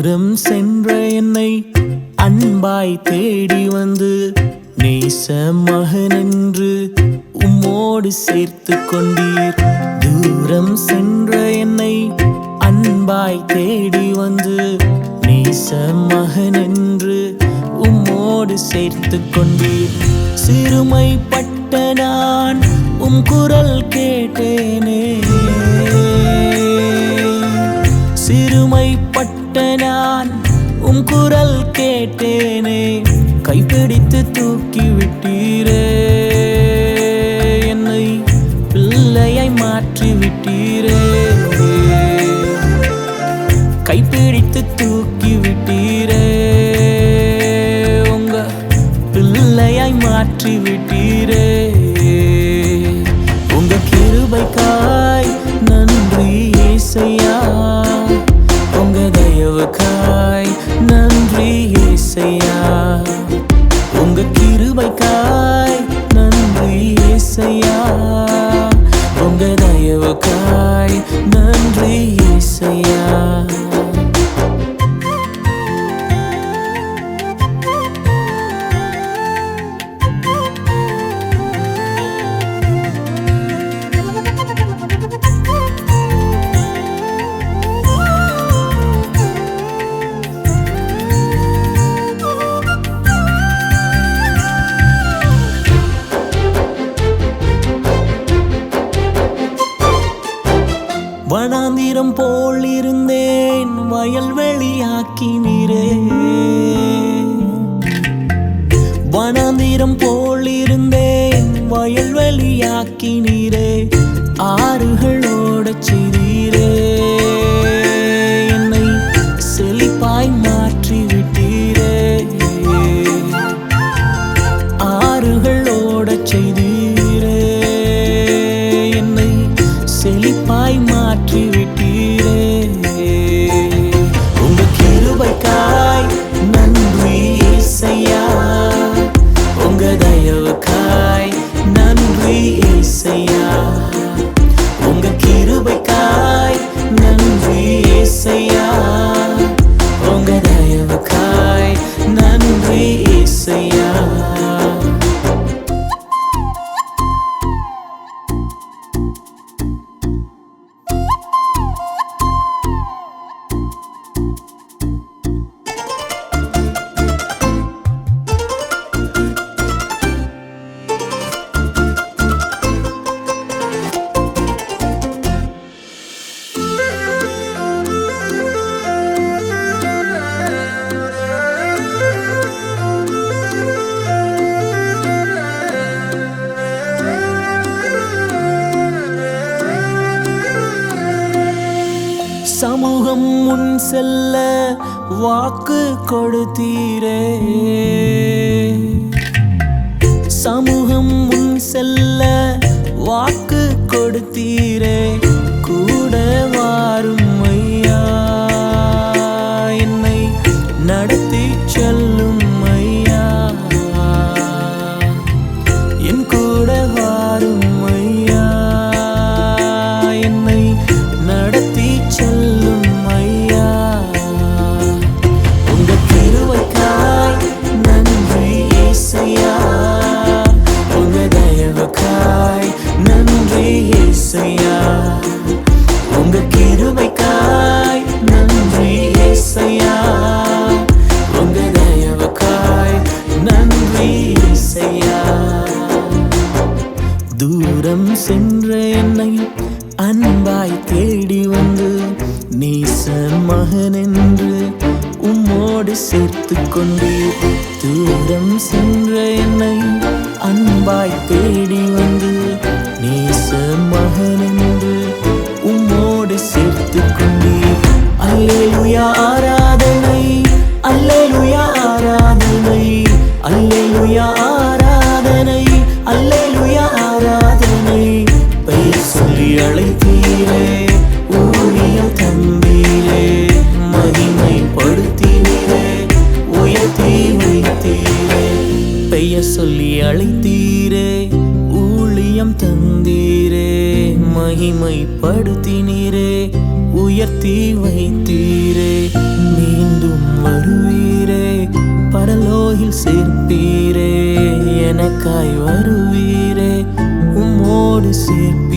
தூரம் சென்ற என்னை அன்பாய் தேடி வந்து நேச மகனென்று உம்மோடு சேர்த்து கொண்டீர். தூரம் சென்ற என்னை அன்பாய் தேடி வந்து நேச மகனென்று உம்மோடு சேர்த்து கொண்டீர். சிறுமைப்பட்ட நான் உம் குரல் கேட்டேனே, சிறுமைப்பட்ட நான் உம் குரல் கேட்டேனே. கைப்பிடித்து தூக்கி விட்டீரே, என்னை பிள்ளையாய் மாற்றி விட்டீரே. கைப்பிடித்து தூக்கி விட்டீரே, உங்க பிள்ளையாய் மாற்றி விட்டீரே. உங்க கிருபைக்காய் நன்றி ஏசையா, உங்க தயவுக்காய் நன்றி ஏசையா. உங்க கிருபைக்காய் நன்றி ஏசையா, உங்க தயவுக்காய் நன்றி ஏசையா. வனாந்திரம் போல் இருந்தேன், வயல்வெளியாக்கினீரே. வனாந்திரம் போல் இருந்தேன், வயல்வெளியாக்கினீரே. ஆறுகளோட செய்தீரே, என்னை செழிப்பாய் மாற்றி விட்டீரே. ஆறுகளோட செய்தீரே, என்னை செழிப்பாய் மாற்றி விட்டீரே. உங்க கிருபைக்காய் நன்றி ஏசையா, உங்க தயவுக்காய் நன்றி ஏசையா. உங்க கிருபைக்காய் நன்றி ஏசையா, உங்க தயவுக்காய் நன்றி ஏசையா. சமூகம் முன் செல்ல வாக்கு கொடுத்தீரே, சமூகம் முன் செல்ல வாக்கு கொடுத்தீரே. கூட வாரும் ஐயா, என்னை நடத்தி செல்லும் ஐயா. என் கூட வாரும் ஐயா, என்னை நடத்தி செல்லும் ஐயா. உங்க கிருபைக்காய் நன்றி ஏசையா, உங்க தயவுக்காய் நன்றி ஏசையா. உங்க கிருபைக்காய் நன்றி ஏசையா, உங்க தயவுக்காய் நன்றி ஏசையா. தூரம் சென்ற என்னை அன்பாய் தேடி வந்து நேச மகனென்று உம்மோடு சேர்த்து கொண்டீர். தூரம் சென்ற என்னை அன்பாய் தேடி வந்து நேச மகனென்று உம்மோடு சேர்த்து கொண்டீர். அல்லேலூயா ஆராதனை, அல்லேலூயா ஆராதனை, அல்லேலூயா ஆராதனை, அல்லேலூயா ஆராதனை. பெயர் சொல்லி அழைத்தீரே, ஊழியம் தந்தீரே. மகிமைப்படுத்தினீரே, உயர்த்தி வைத்தீரே. பெயர் சொல்லி அழைத்தீரே, ஊழியம் தந்தீரே. மகிமைப்படுத்தினீரே, உயர்த்தி வைத்தீரே. வருவீரே, பரலோகில் சேர்ப்பீரே, எனக்காய் வருவீரே, உம்மோடு சேர்ப்பீரே.